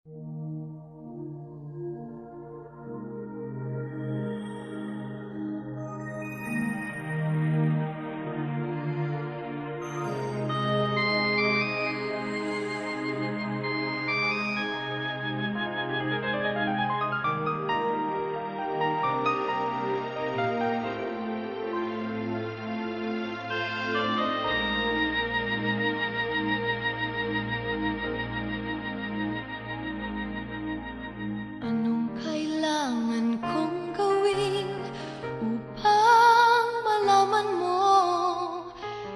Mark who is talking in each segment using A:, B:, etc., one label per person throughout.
A: Anong kailangan kong gawin upang malaman mo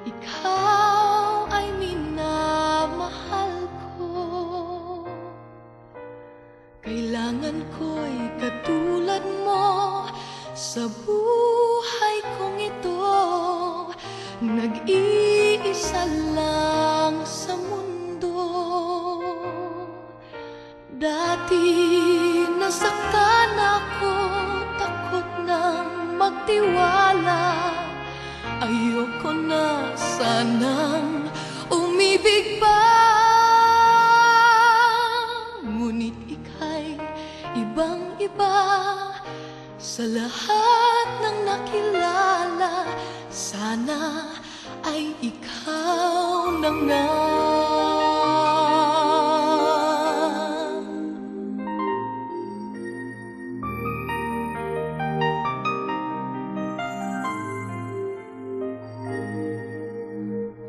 A: ikaw ay minamahal ko? Kailangan ko'y katulad mo sa buhay kong ito, nag-iisa lang sa mundo. Dati nasaktan ako, takot nang magtiwala. Ayoko na sanang umibig pa. Ngunit ika'y ibang-iba sa lahat ng nakilala. Sana ay ikaw na nga.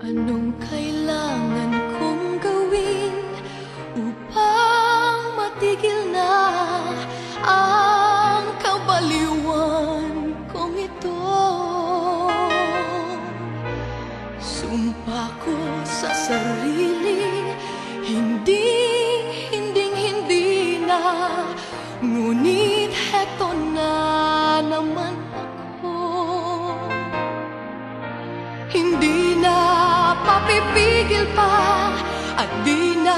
A: Anong kailangan kong gawin upang matigil na ang kabaliwan kong ito? Sumpa ko sa sarili, hindi na. Ngunit heto na naman ako. Hindi na mapipigil pa at di na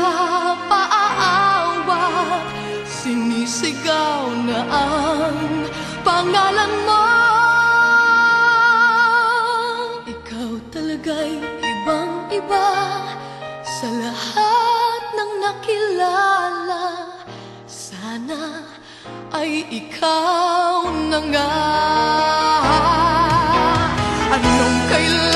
A: paaawat. Sinisigaw na ang pangalan mo. Ikaw talaga'y ibang-iba sa lahat ng nakilala. Sana ay ikaw na nga. Anong kailangan